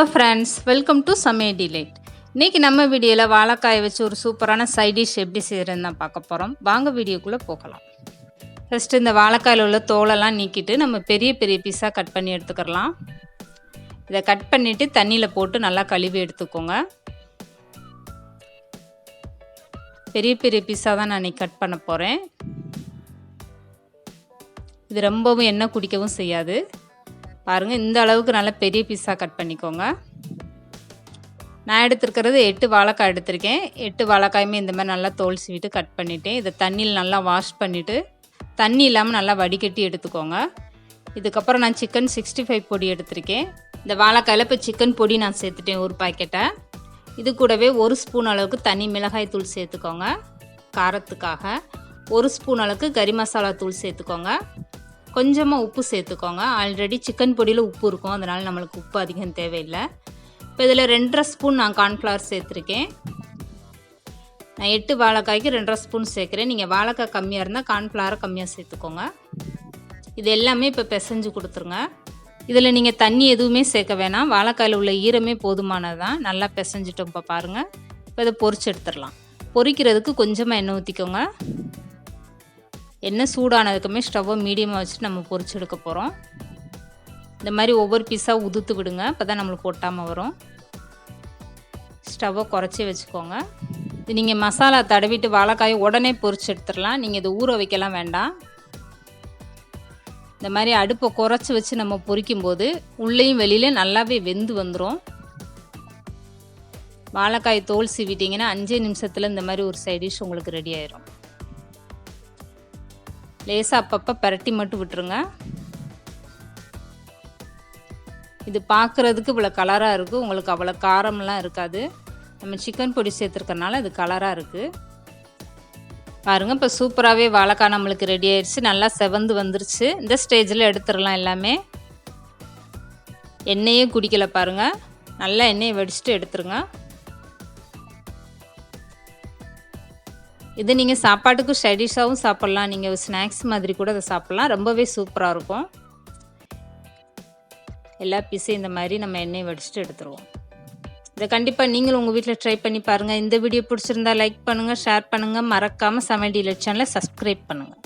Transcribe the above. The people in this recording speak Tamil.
ஹலோ ஃப்ரெண்ட்ஸ், வெல்கம் டு சமையல்டிலைட். இன்றைக்கி நம்ம வீடியோவில் வாழைக்காயை வச்சு ஒரு சூப்பரான சைட் டிஷ் எப்படி செய்கிறதுன்னு தான் பார்க்க போகிறோம். வாங்க வீடியோக்குள்ளே போகலாம். ஃபஸ்ட்டு இந்த வாழைக்காயில் உள்ள தோலெல்லாம் நீக்கிட்டு நம்ம பெரிய பெரிய பீஸாக கட் பண்ணி எடுத்துக்கலாம். இதை கட் பண்ணிவிட்டு தண்ணியில் போட்டு நல்லா கழுவி எடுத்துக்கோங்க. பெரிய பெரிய பீஸாக தான் நான் இன்றைக்கி கட் பண்ண போகிறேன். இது ரொம்பவும் எண்ணெய் குடிக்கவும் செய்யாது. பாருங்கள், இந்த அளவுக்கு நல்லா பெரிய பீஸாக கட் பண்ணிக்கோங்க. நான் எடுத்துருக்கிறது 8 வாழைக்காய் எடுத்திருக்கேன். 8 வாழைக்காயுமே இந்த மாதிரி நல்லா தோல் சீவிட்டு கட் பண்ணிவிட்டேன். இதை தண்ணியில் நல்லா வாஷ் பண்ணிவிட்டு தண்ணி இல்லாமல் நல்லா வடிகட்டி எடுத்துக்கோங்க. இதுக்கப்புறம் நான் சிக்கன் 65 பொடி எடுத்திருக்கேன். இந்த வாழைக்காயில் இப்போ சிக்கன் பொடி நான் சேர்த்துட்டேன், ஒரு பாக்கெட்டை. இது கூடவே 1 ஸ்பூன் அளவுக்கு தனி மிளகாய் தூள் சேர்த்துக்கோங்க காரத்துக்காக. 1 ஸ்பூன் அளவுக்கு கறி மசாலா தூள் சேர்த்துக்கோங்க. கொஞ்சமாக உப்பு சேர்த்துக்கோங்க. ஆல்ரெடி சிக்கன் பொடியில் உப்பு இருக்கும், அதனால் நம்மளுக்கு உப்பு அதிகம் தேவையில்லை. இப்போ இதில் 2.5 ஸ்பூன் நான் கார்ன்ஃப்ளவர் சேர்த்துருக்கேன். நான் 8 வாழைக்காய்க்கு 2.5 ஸ்பூன் சேர்க்குறேன். நீங்கள் வாழைக்காய் கம்மியாக இருந்தால் கார்ன்ஃப்ளவரை கம்மியாக சேர்த்துக்கோங்க. இது எல்லாமே இப்போ பிசைஞ்சு கொடுத்துருங்க. இதில் நீங்கள் தண்ணி எதுவுமே சேர்க்க வேணாம், வாழைக்காயில் உள்ள ஈரமே போதுமானது தான். நல்லா பிசைஞ்சிட்டோம். இப்போ பாருங்கள், இப்போ இதை பொரிச்சு எடுத்துடலாம். பொரிக்கிறதுக்கு கொஞ்சமாக எண்ணெய் ஊற்றிக்கோங்க. எண்ணெய் சூடானதுக்குமே ஸ்டவ்வை மீடியமாக வச்சுட்டு நம்ம பொரிச்சு எடுக்க போகிறோம். இந்த மாதிரி ஒவ்வொரு பீஸாக உதுத்து விடுங்க, அப்போ தான் நம்மளுக்கு ஒட்டாமல் வரும். ஸ்டவ்வை குறைச்சி வச்சுக்கோங்க. இது நீங்கள் மசாலா தடவிட்டு வாழைக்காயை உடனே பொரிச்சு எடுத்துடலாம். நீங்கள் இதை ஊற வைக்கலாம் வேண்டாம். இந்த மாதிரி அடுப்பை குறைச்சி வச்சு நம்ம பொரிக்கும்போது உள்ளேயும் வெளியில நல்லாவே வெந்து வந்துடும். வாழைக்காய் தோல் சீவிட்டிங்கன்னா 5 நிமிஷத்தில் இந்த மாதிரி ஒரு சைட் டிஷ் உங்களுக்கு ரெடி ஆயிரும். லேசாக அப்பப்போ பரட்டி மட்டும் விட்டுருங்க. இது பார்க்குறதுக்கு இவ்வளோ கலராக இருக்குது, உங்களுக்கு அவ்வளோ காரம்லாம் இருக்காது. நம்ம சிக்கன் பொடி சேர்த்துருக்கறனால இது கலராக இருக்குது. பாருங்கள், இப்போ சூப்பராகவே வாழைக்காய் நம்மளுக்கு ரெடி ஆயிடுச்சு. நல்லா செவந்து வந்துருச்சு. இந்த ஸ்டேஜில் எடுத்துடலாம். எல்லாமே எண்ணெயே குடிக்கலை பாருங்கள். நல்லா எண்ணெயை வடிச்சிட்டு எடுத்துருங்க. இது நீங்கள் சாப்பாட்டுக்கு சைடிஷாகவும் சாப்பிட்லாம், நீங்கள் ஸ்நாக்ஸ் மாதிரி கூட அதை சாப்பிட்லாம். ரொம்பவே சூப்பராக இருக்கும். எல்லா பீஸையும் இந்த மாதிரி நம்ம எண்ணெய் வடிச்சிட்டு எடுத்துருவோம். இதை கண்டிப்பாக நீங்களும் உங்கள் வீட்டில் ட்ரை பண்ணி பாருங்கள். இந்த வீடியோ பிடிச்சிருந்தா லைக் பண்ணுங்கள், ஷேர் பண்ணுங்கள். மறக்காமல் சமையல்டிலைட் சேனலை சப்ஸ்கிரைப் பண்ணுங்கள்.